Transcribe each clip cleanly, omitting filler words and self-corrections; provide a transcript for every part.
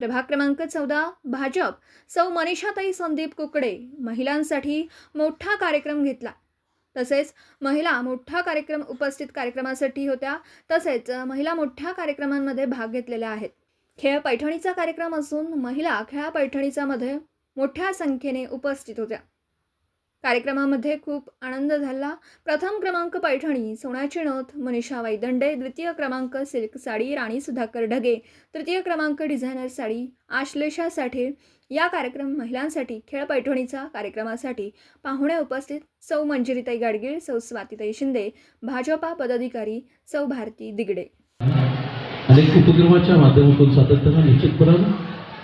प्रभाग क्रमांक 14 भाजप सौ मनीषाताई संदीप कुकडे महिलांसाठी मोठा कार्यक्रम घेतला। तसेच महिला मोठा कार्यक्रम उपस्थित कार्यक्रमासाठी होत्या। तसेच महिला मोठ्या कार्यक्रमांमध्ये भाग घेतलेल्या आहेत। खेळ पैठणीचा कार्यक्रम असून महिला खेळ पैठणीचा मध्ये मोठ्या संख्येने उपस्थित होत्या। कार्यक्रमामध्ये खूप आनंद झाला। प्रथम क्रमांक पैठणी सोन्याची नथ मनीषा वैदंडे, द्वितीय क्रमांक सिल्क साडी राणी सुधाकर ढगे, तृतीय क्रमांक डिझायनर साडी आश्लेषा साठे। या कार्यक्रम महिलांसाठी खेळ पैठणीचा कार्यक्रमासाठी पाहुणे उपस्थित सौ मंजिरीताई गाडगीळ, सौ स्वातीताई शिंदे, भाजपा पदाधिकारी सौ भारती दिगडे। अनेक उपक्रमाच्या माध्यमातून सातत्याने निश्चितपणे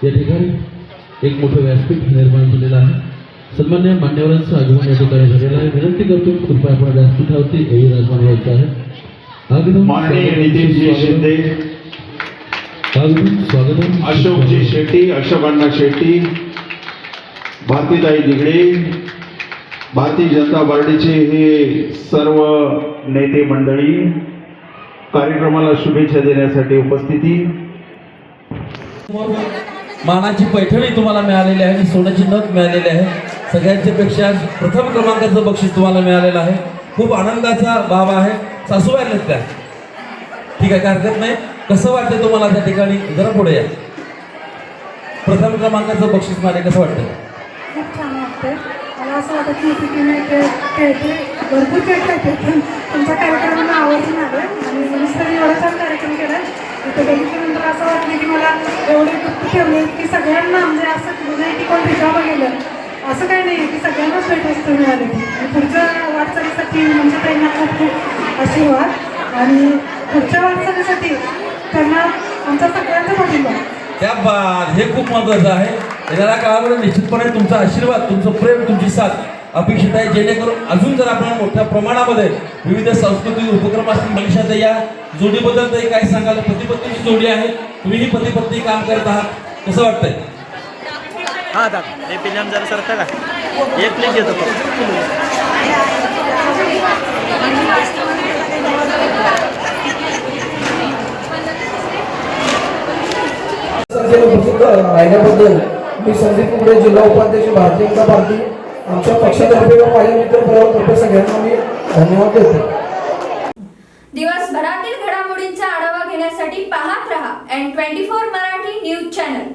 या ठिकाणी एक मोठं व्यासपीठ निर्माण झालेलं आहे। सन्मान्य मान्यवरांचं आगमन या ठिकाणी झालेलं आहे। विनंती करतो कृपया आपण व्यासपीठावरती येऊन आगमन व्हायचं आहे। माननीय नितीनजी शिंदे, स्वागतम अशोकजी शेट्टी, अशोकांना शेट्टी, भारतीताई दिगडे, भारतीय जनता पार्टीचे हे सर्व नेते मंडळी कार्यक्रमाला शुभेच्छा देण्यासाठी उपस्थिती। मानाची पैठणी तुम्हाला मिळालेली आहे आणि सोन्याची नथ मिळालेली आहे। सगळ्यांच्या पेक्षा प्रथम क्रमांकाचं बक्षीस तुम्हाला मिळालेलं आहे। खूप आनंदाचा बाब आहे। सासूबाई आहेत त्या? ठीक आहे, काय हरकत नाही। कसं वाटतं तुम्हाला त्या ठिकाणी? जरा पुढे या। प्रथम क्रमांकाचं बक्षीस मिळाले, कसं वाटतं? खूप छान वाटतंय। मला असं वाटत नव्हतं की मी खेळते, भरपूर खेळते, पण तुमचा कार्यक्रम मला आवडून आला आणि मिनिस्टरने एवढा छान कार्यक्रम केला। इथे बघितल्यानंतर असं वाटलं की मला एवढे गुप्त ठेवले की सगळ्यांना, म्हणजे असं नाही की कोण रिकामा गेलं, असं काही नाही की सगळ्यांनाच भेटवस्तू मिळाली। पुढच्या वाटचालीसाठी म्हणजे त्यांना खूप खूप आशीर्वाद आणि पुढच्या वाटचालीसाठी त्यांना आमचा सगळ्यांचा पाठिंबा। त्या बाद हे खूप महत्त्वाचं आहे। येणाऱ्या काळामध्ये निश्चितपणे तुमचा आशीर्वाद, तुमचं प्रेम, तुमची साथ अपेक्षित आहे, जेणेकरून अजून जर आपण मोठ्या प्रमाणामध्ये विविध सांस्कृतिक उपक्रम असतील। मनीषा या जोडीबद्दल तरी काय सांगाल? पती पत्नीची जोडी आहे, तुम्हीही पती पत्नी काम करत आहात, कसं वाटतंय? हाँ दादा हे पिल्याम जरा सरका का एक प्लेट घेतो राहिल्याबद्दल मी संदीप कुकडे, जिल्हा उपाध्यक्ष, भारतीय जनता पार्टी, आमच्या पक्षातर्फे व माझ्या मित्र परिवारातर्फे सगळ्यांना मी धन्यवाद देतो। दिवसभरातील घडामोडींचा आढावा घेण्यासाठी पाहत रहा N24 मराठी न्यूज चॅनल।